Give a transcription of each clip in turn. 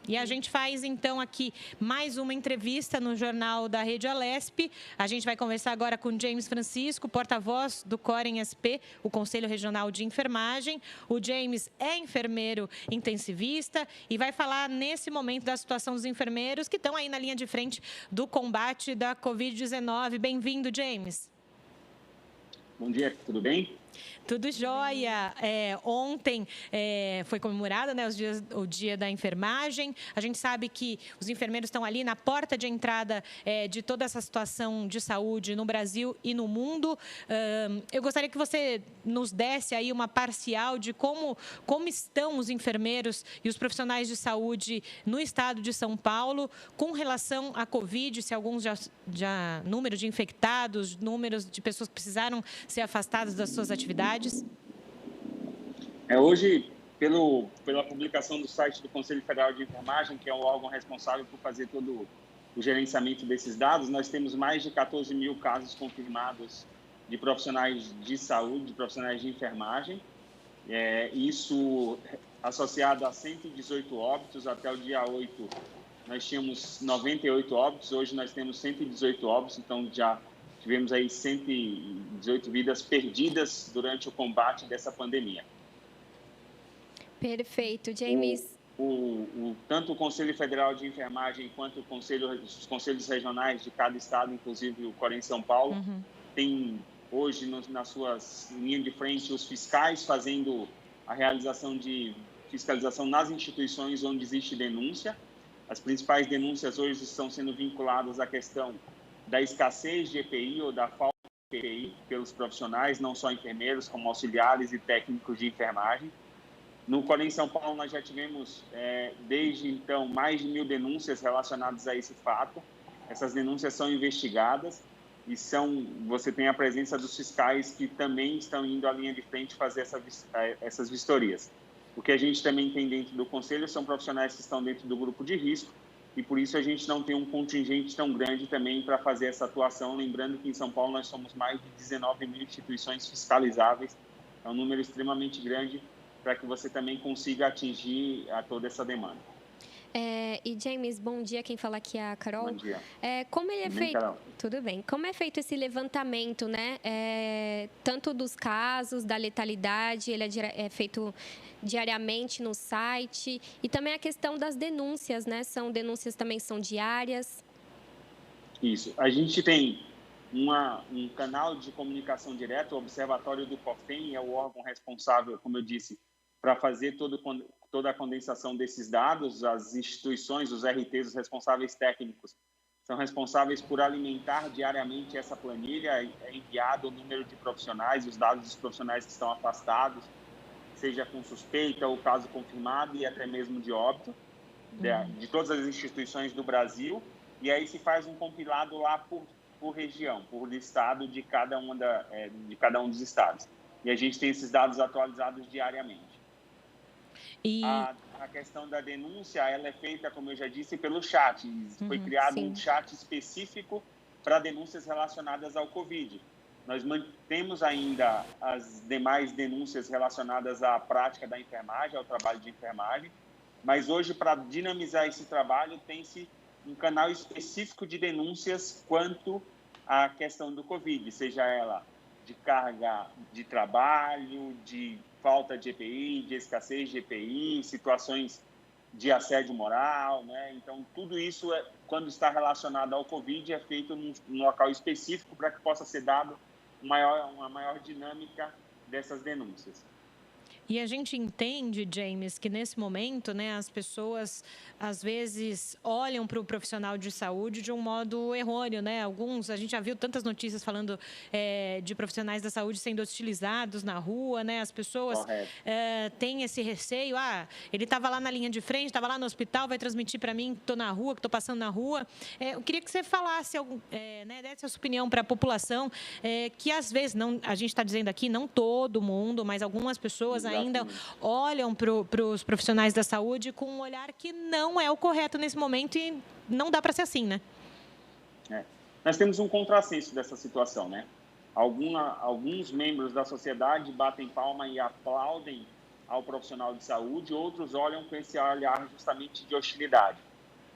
E a gente faz, então, aqui mais uma entrevista no Jornal da Rede Alesp. A gente vai conversar agora com James Francisco, porta-voz do COREN-SP, o Conselho Regional de Enfermagem. O James é enfermeiro intensivista e vai falar, nesse momento, da situação dos enfermeiros que estão aí na linha de frente do combate da Covid-19. Bem-vindo, James. Bom dia, tudo bem? Tudo jóia. Ontem foi comemorado, né, o Dia da Enfermagem. A gente sabe que os enfermeiros estão ali na porta de entrada de toda essa situação de saúde no Brasil e no mundo. Eu gostaria que você nos desse aí uma parcial de como estão os enfermeiros e os profissionais de saúde no estado de São Paulo com relação à Covid, se alguns já número de infectados, números de pessoas que precisaram ser afastadas das suas atividades. Hoje, pela publicação do site do Conselho Federal de Enfermagem, que é o órgão responsável por fazer todo o gerenciamento desses dados, nós temos mais de 14 mil casos confirmados de profissionais de saúde, de profissionais de enfermagem. Isso associado a 118 óbitos. Até o dia 8, nós tínhamos 98 óbitos, hoje nós temos 118 óbitos, então já tivemos aí 118 vidas perdidas durante o combate dessa pandemia. Perfeito, James. Tanto o Conselho Federal de Enfermagem quanto os conselhos regionais de cada estado, inclusive o COREN São Paulo, tem hoje nas suas linhas de frente os fiscais fazendo a realização de fiscalização nas instituições onde existe denúncia. As principais denúncias hoje estão sendo vinculadas à questão da escassez de EPI ou da falta de EPI pelos profissionais, não só enfermeiros, como auxiliares e técnicos de enfermagem. No COREN São Paulo, nós já tivemos, desde então, mais de 1.000 denúncias relacionadas a esse fato. Essas denúncias são investigadas e você tem a presença dos fiscais que também estão indo à linha de frente fazer essas vistorias. O que a gente também tem dentro do Conselho são profissionais que estão dentro do grupo de risco, e por isso a gente não tem um contingente tão grande também para fazer essa atuação. Lembrando que em São Paulo nós somos mais de 19 mil instituições fiscalizáveis, é um número extremamente grande para que você também consiga atingir toda essa demanda. E James, bom dia, quem fala aqui é a Carol. Bom dia. Como ele é Tudo bem, feito? Carol? Tudo bem. Como é feito esse levantamento, né? Tanto dos casos, da letalidade, ele é feito diariamente no site, e também a questão das denúncias, né? Denúncias também são diárias? Isso. A gente tem um canal de comunicação direta, o Observatório do COFEM é o órgão responsável, como eu disse, para fazer toda a condensação desses dados. As instituições, os RTs, os responsáveis técnicos, são responsáveis por alimentar diariamente essa planilha. É enviado o número de profissionais, os dados dos profissionais que estão afastados, seja com suspeita ou caso confirmado, e até mesmo de óbito, de todas as instituições do Brasil. E aí se faz um compilado lá por região, por estado de cada um dos estados. E a gente tem esses dados atualizados diariamente. A questão da denúncia, ela é feita, como eu já disse, pelo chat. Foi criado um chat específico para denúncias relacionadas ao Covid. Nós mantemos ainda as demais denúncias relacionadas à prática da enfermagem, ao trabalho de enfermagem, mas hoje, para dinamizar esse trabalho, tem-se um canal específico de denúncias quanto à questão do Covid, seja ela de carga de trabalho, de falta de EPI, de escassez de EPI, situações de assédio moral, né? Então, tudo isso, quando está relacionado ao Covid, é feito num local específico para que possa ser dado uma maior dinâmica dessas denúncias. E a gente entende, James, que nesse momento, né, as pessoas às vezes olham para o profissional de saúde de um modo errôneo, né? Alguns, a gente já viu tantas notícias falando de profissionais da saúde sendo hostilizados na rua, né? As pessoas têm esse receio, ele estava lá na linha de frente, estava lá no hospital, vai transmitir para mim que estou na rua, que estou passando na rua. Eu queria que você falasse, né, desse a sua opinião para a população, que às vezes, não, a gente está dizendo aqui, não todo mundo, mas algumas pessoas ainda olham para os profissionais da saúde com um olhar que não é o correto nesse momento, e não dá para ser assim, né? Nós temos um contrassenso dessa situação, né? Alguns membros da sociedade batem palma e aplaudem ao profissional de saúde, outros olham com esse olhar justamente de hostilidade.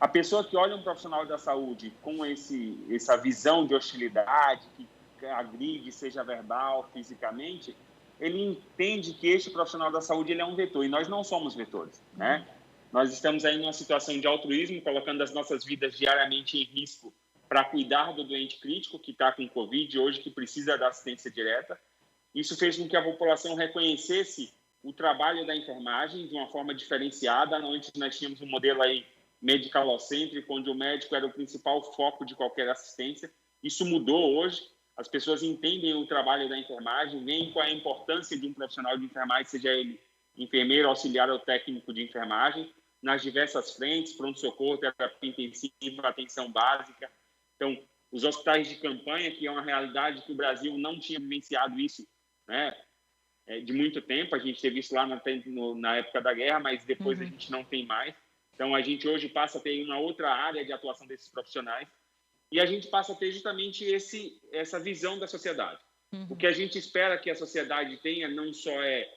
A pessoa que olha um profissional da saúde com essa visão de hostilidade, que agride, seja verbal, fisicamente, ele entende que este profissional da saúde ele é um vetor, e nós não somos vetores, né? Nós estamos aí numa situação de altruísmo, colocando as nossas vidas diariamente em risco para cuidar do doente crítico que está com Covid hoje, que precisa da assistência direta. Isso fez com que a população reconhecesse o trabalho da enfermagem de uma forma diferenciada. Antes nós tínhamos um modelo aí medicalocêntrico, onde o médico era o principal foco de qualquer assistência. Isso mudou hoje. As pessoas entendem o trabalho da enfermagem, veem qual é a importância de um profissional de enfermagem, seja ele enfermeiro, auxiliar ou técnico de enfermagem, nas diversas frentes, pronto-socorro, terapia intensiva, atenção básica. Então, os hospitais de campanha, que é uma realidade que o Brasil não tinha vivenciado isso, né, de muito tempo. A gente teve isso lá na época da guerra, mas depois a gente não tem mais. Então, a gente hoje passa a ter uma outra área de atuação desses profissionais e a gente passa a ter justamente essa visão da sociedade. O que a gente espera que a sociedade tenha não só é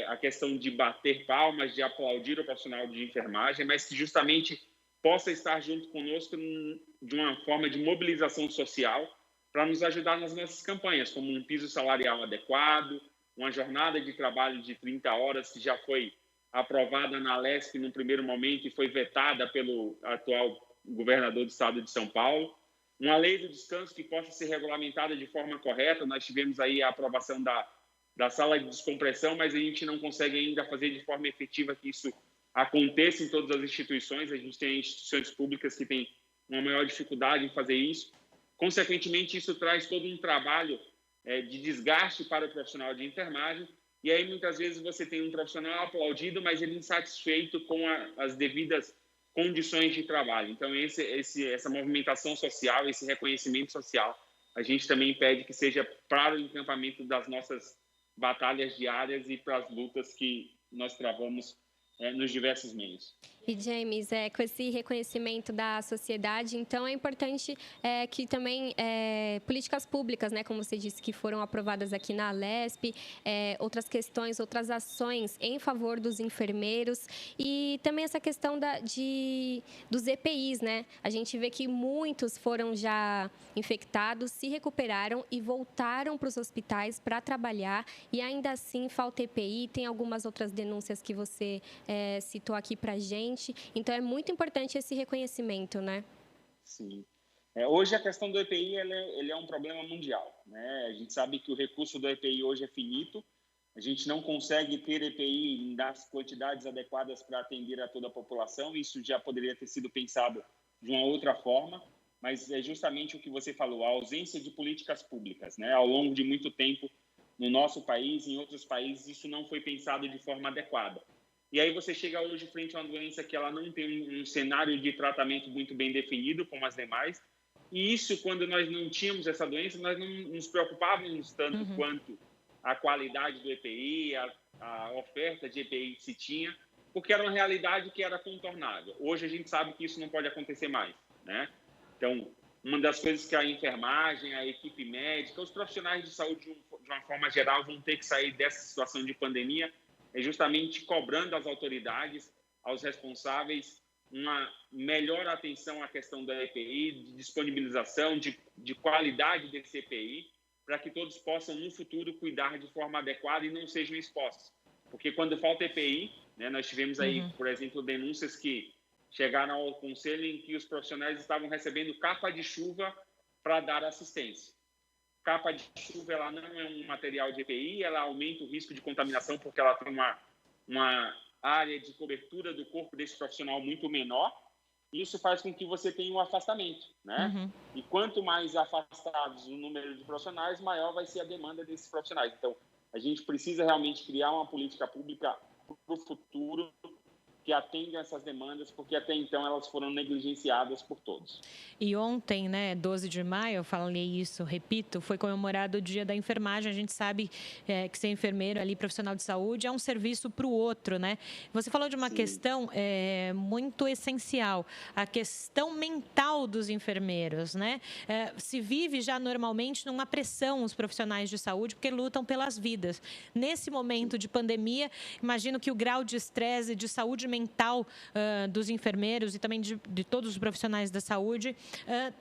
a questão de bater palmas, de aplaudir o profissional de enfermagem, mas que justamente possa estar junto conosco de uma forma de mobilização social para nos ajudar nas nossas campanhas, como um piso salarial adequado, uma jornada de trabalho de 30 horas que já foi aprovada na Alesp no primeiro momento e foi vetada pelo atual governador do estado de São Paulo, uma lei do descanso que possa ser regulamentada de forma correta. Nós tivemos aí a aprovação da sala de descompressão, mas a gente não consegue ainda fazer de forma efetiva que isso aconteça em todas as instituições. A gente tem instituições públicas que têm uma maior dificuldade em fazer isso. Consequentemente, isso traz todo um trabalho de desgaste para o profissional de enfermagem, e aí muitas vezes você tem um profissional aplaudido, mas ele insatisfeito com as devidas condições de trabalho. Então, essa movimentação social, esse reconhecimento social, a gente também pede que seja para o encampamento das nossas batalhas diárias e para as lutas que nós travamos nos diversos meios. E, James, com esse reconhecimento da sociedade, então é importante que também políticas públicas, né, como você disse, que foram aprovadas aqui na Alesp, outras questões, outras ações em favor dos enfermeiros e também essa questão dos EPIs, né? A gente vê que muitos foram já infectados, se recuperaram e voltaram para os hospitais para trabalhar e ainda assim falta EPI, tem algumas outras denúncias que você citou aqui para a gente. Então, é muito importante esse reconhecimento, né? Sim. Hoje, a questão do EPI ele é um problema mundial, né? A gente sabe que o recurso do EPI hoje é finito. A gente não consegue ter EPI das quantidades adequadas para atender a toda a população. Isso já poderia ter sido pensado de uma outra forma, mas é justamente o que você falou, a ausência de políticas públicas, né? Ao longo de muito tempo, no nosso país e em outros países, isso não foi pensado de forma adequada. E aí você chega hoje frente a uma doença que ela não tem um cenário de tratamento muito bem definido, como as demais. E isso, quando nós não tínhamos essa doença, nós não nos preocupávamos tanto quanto a qualidade do EPI, a oferta de EPI que se tinha, porque era uma realidade que era contornável. Hoje a gente sabe que isso não pode acontecer mais, né? Então, uma das coisas que a enfermagem, a equipe médica, os profissionais de saúde, de uma forma geral, vão ter que sair dessa situação de pandemia é justamente cobrando às autoridades, aos responsáveis, uma melhor atenção à questão da EPI, de disponibilização, de qualidade desse EPI, para que todos possam, no futuro, cuidar de forma adequada e não sejam expostos. Porque quando falta EPI, né, nós tivemos aí, por exemplo, denúncias que chegaram ao conselho em que os profissionais estavam recebendo capa de chuva para dar assistência. Capa de chuva ela não é um material de EPI, ela aumenta o risco de contaminação porque ela tem uma área de cobertura do corpo desse profissional muito menor. Isso faz com que você tenha um afastamento, né? E quanto mais afastados o número de profissionais, maior vai ser a demanda desses profissionais. Então, a gente precisa realmente criar uma política pública para o futuro que atendam essas demandas, porque até então elas foram negligenciadas por todos. E ontem, né, 12 de maio, eu falei isso, repito, foi comemorado o Dia da Enfermagem. A gente sabe que ser enfermeiro ali, profissional de saúde, é um serviço para o outro, né? Você falou de uma Sim. questão muito essencial, a questão mental dos enfermeiros, né? Se vive já normalmente numa pressão os profissionais de saúde, porque lutam pelas vidas. Nesse momento de pandemia, imagino que o grau de estresse, de saúde mental dos enfermeiros e também de todos os profissionais da saúde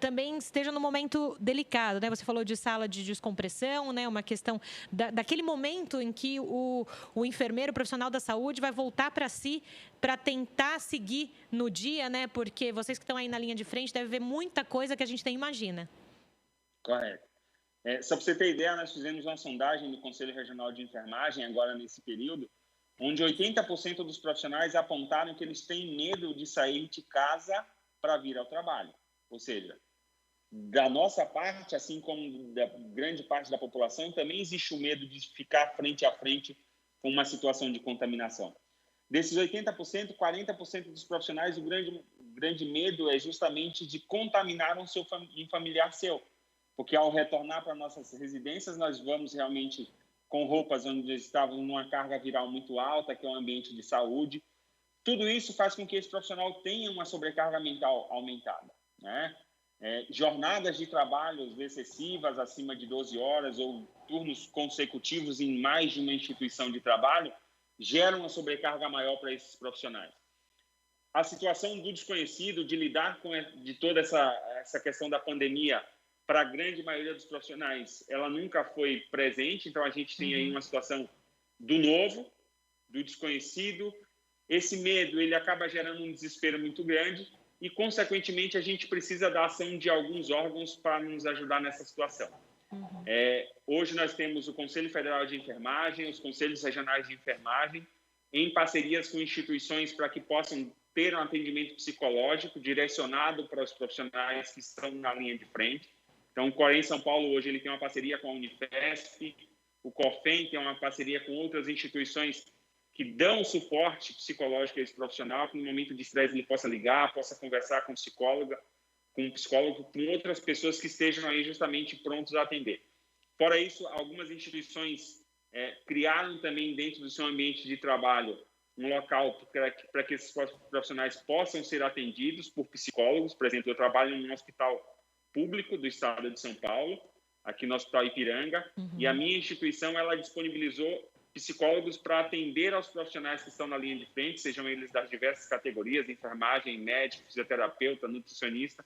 também esteja num momento delicado, né? Você falou de sala de descompressão, né? Uma questão daquele momento em que o enfermeiro, o profissional da saúde vai voltar para si para tentar seguir no dia, né? Porque vocês que estão aí na linha de frente devem ver muita coisa que a gente nem imagina. Correto. Só para você ter ideia, nós fizemos uma sondagem no Conselho Regional de Enfermagem, agora nesse período, onde 80% dos profissionais apontaram que eles têm medo de sair de casa para vir ao trabalho. Ou seja, da nossa parte, assim como da grande parte da população, também existe o medo de ficar frente a frente com uma situação de contaminação. Desses 80%, 40% dos profissionais, o grande medo é justamente de contaminar um familiar seu. Porque ao retornar para nossas residências, nós vamos realmente com roupas onde estavam numa carga viral muito alta, que é um ambiente de saúde. Tudo isso faz com que esse profissional tenha uma sobrecarga mental aumentada, né? Jornadas de trabalho excessivas, acima de 12 horas, ou turnos consecutivos em mais de uma instituição de trabalho, geram uma sobrecarga maior para esses profissionais. A situação do desconhecido, de lidar com de toda essa questão da pandemia, para a grande maioria dos profissionais, ela nunca foi presente, então a gente tem aí uma situação do novo, do desconhecido. Esse medo, ele acaba gerando um desespero muito grande e, consequentemente, a gente precisa da ação de alguns órgãos para nos ajudar nessa situação. Hoje nós temos o Conselho Federal de Enfermagem, os Conselhos Regionais de Enfermagem, em parcerias com instituições para que possam ter um atendimento psicológico direcionado para os profissionais que estão na linha de frente. Então, o Corém São Paulo, hoje, ele tem uma parceria com a Unifesp, o COFEM tem uma parceria com outras instituições que dão suporte psicológico a esse profissional, que no momento de estresse ele possa ligar, possa conversar com psicólogo, com outras pessoas que estejam aí justamente prontos a atender. Fora isso, algumas instituições criaram também dentro do seu ambiente de trabalho um local para que esses profissionais possam ser atendidos por psicólogos. Por exemplo, eu trabalho em um hospital público do estado de São Paulo, aqui no Hospital Ipiranga, e a minha instituição ela disponibilizou psicólogos para atender aos profissionais que estão na linha de frente, sejam eles das diversas categorias, enfermagem, médico, fisioterapeuta, nutricionista,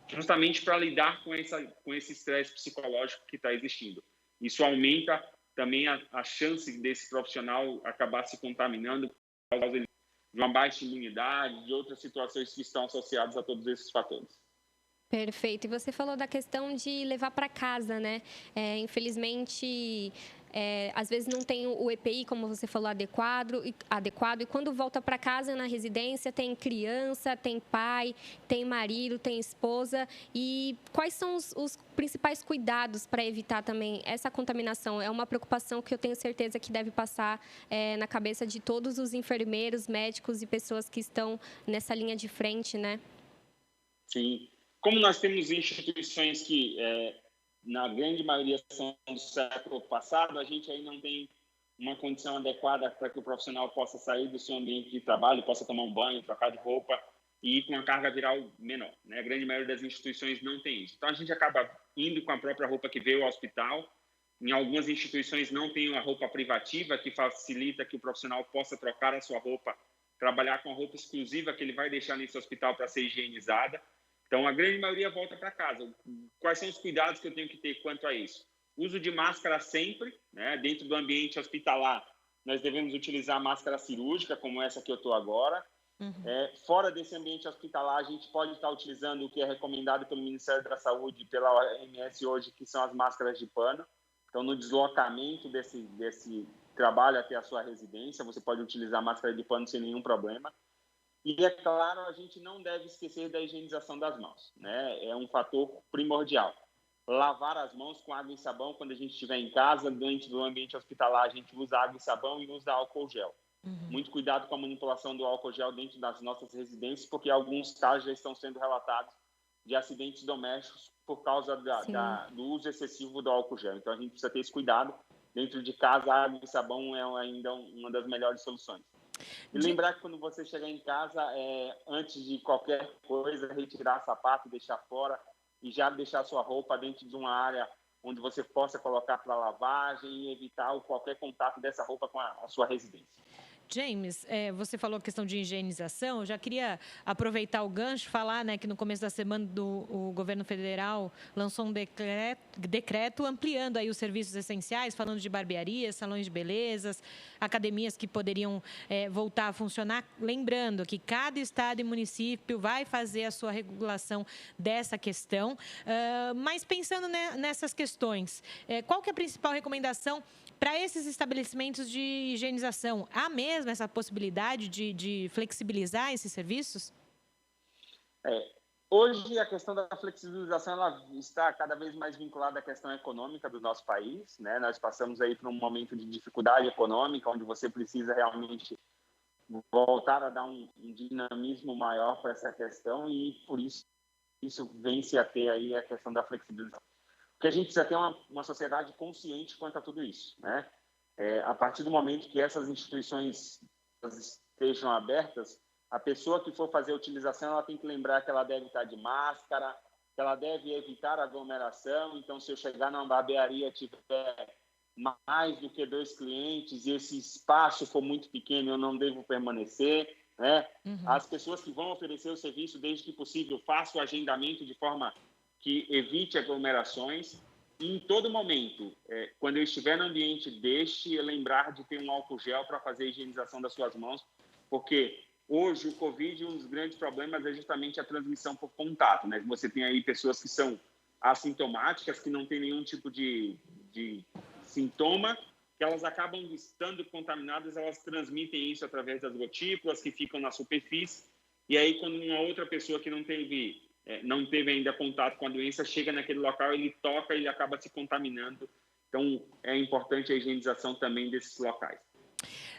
justamente para lidar com esse estresse psicológico que está existindo. Isso aumenta também a chance desse profissional acabar se contaminando por causa de uma baixa imunidade, de outras situações que estão associadas a todos esses fatores. Perfeito. E você falou da questão de levar para casa, né? Infelizmente, às vezes não tem o EPI, como você falou, adequado. E quando volta para casa, na residência, tem criança, tem pai, tem marido, tem esposa. E quais são os principais cuidados para evitar também essa contaminação? É uma preocupação que eu tenho certeza que deve passar na cabeça de todos os enfermeiros, médicos e pessoas que estão nessa linha de frente, né? Sim. Como nós temos instituições que, na grande maioria, são do século passado, a gente aí não tem uma condição adequada para que o profissional possa sair do seu ambiente de trabalho, possa tomar um banho, trocar de roupa e ir com uma carga viral menor, né? A grande maioria das instituições não tem isso. Então, a gente acaba indo com a própria roupa que veio ao hospital. Em algumas instituições não tem a roupa privativa, que facilita que o profissional possa trocar a sua roupa, trabalhar com a roupa exclusiva que ele vai deixar nesse hospital para ser higienizada. Então, a grande maioria volta para casa. Quais são os cuidados que eu tenho que ter quanto a isso? Uso de máscara sempre, né? Dentro do ambiente hospitalar, nós devemos utilizar máscara cirúrgica, como essa que eu estou agora. Fora desse ambiente hospitalar, a gente pode estar utilizando o que é recomendado pelo Ministério da Saúde e pela OMS hoje, que são as máscaras de pano. Então, no deslocamento desse trabalho até a sua residência, você pode utilizar máscara de pano sem nenhum problema. E, é claro, a gente não deve esquecer da higienização das mãos, né? É um fator primordial. Lavar as mãos com água e sabão quando a gente estiver em casa, dentro do ambiente hospitalar, a gente usa água e sabão e usa álcool gel. Muito cuidado com a manipulação do álcool gel dentro das nossas residências, porque alguns casos já estão sendo relatados de acidentes domésticos por causa do uso excessivo do álcool gel. Então, a gente precisa ter esse cuidado. Dentro de casa, água e sabão é ainda uma das melhores soluções. E lembrar que quando você chegar em casa, antes de qualquer coisa, retirar sapato, deixar fora e já deixar sua roupa dentro de uma área onde você possa colocar para lavagem e evitar qualquer contato dessa roupa com a sua residência. James, você falou a questão de higienização. Eu já queria aproveitar o gancho e falar, né, que no começo da semana o governo federal lançou um decreto ampliando aí os serviços essenciais, falando de barbearias, salões de belezas, academias que poderiam voltar a funcionar. Lembrando que cada estado e município vai fazer a sua regulação dessa questão. Mas pensando nessas questões, qual que é a principal recomendação para esses estabelecimentos de higienização? Há mesmo essa possibilidade de flexibilizar esses serviços? Hoje, a questão da flexibilização ela está cada vez mais vinculada à questão econômica do nosso país, né? Nós passamos aí por um momento de dificuldade econômica, onde você precisa realmente voltar a dar um dinamismo maior para essa questão e, por isso vem-se a ter aí a questão da flexibilização. Porque a gente precisa ter uma sociedade consciente quanto a tudo isso, né? A partir do momento que essas instituições estejam abertas, a pessoa que for fazer a utilização, ela tem que lembrar que ela deve estar de máscara, que ela deve evitar aglomeração. Então, se eu chegar numa barbearia e tiver mais do que 2 clientes e esse espaço for muito pequeno, eu não devo permanecer, né? As pessoas que vão oferecer o serviço, desde que possível, façam o agendamento de forma que evite aglomerações. E, em todo momento, quando eu estiver no ambiente, deixe lembrar de ter um álcool gel para fazer a higienização das suas mãos, porque hoje o Covid, um dos grandes problemas é justamente a transmissão por contato, né? Você tem aí pessoas que são assintomáticas, que não têm nenhum tipo de sintoma, que elas acabam estando contaminadas, elas transmitem isso através das gotículas que ficam na superfície, e aí quando uma outra pessoa que não teve ainda contato com a doença, chega naquele local, ele toca e ele acaba se contaminando. Então, é importante a higienização também desses locais.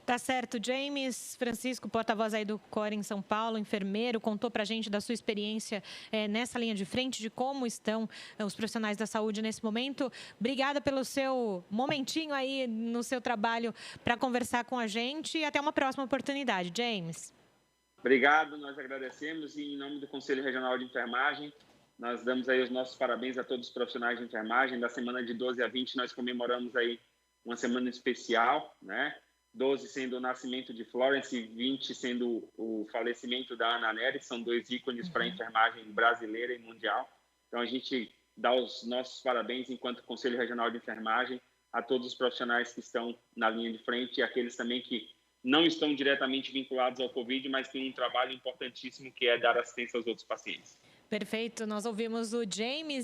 Tá certo. James Francisco, porta-voz aí do COR em São Paulo, enfermeiro, contou pra gente da sua experiência nessa linha de frente, de como estão os profissionais da saúde nesse momento. Obrigada pelo seu momentinho aí no seu trabalho para conversar com a gente e até uma próxima oportunidade. James. Obrigado, nós agradecemos e em nome do Conselho Regional de Enfermagem, nós damos aí os nossos parabéns a todos os profissionais de enfermagem. Da semana de 12 a 20, nós comemoramos aí uma semana especial, né? 12 sendo o nascimento de Florence e 20 sendo o falecimento da Ana Nery, que são 2 ícones para a enfermagem brasileira e mundial. Então, a gente dá os nossos parabéns, enquanto Conselho Regional de Enfermagem, a todos os profissionais que estão na linha de frente e aqueles também que não estão diretamente vinculados ao Covid, mas têm um trabalho importantíssimo que é dar assistência aos outros pacientes. Perfeito. Nós ouvimos o James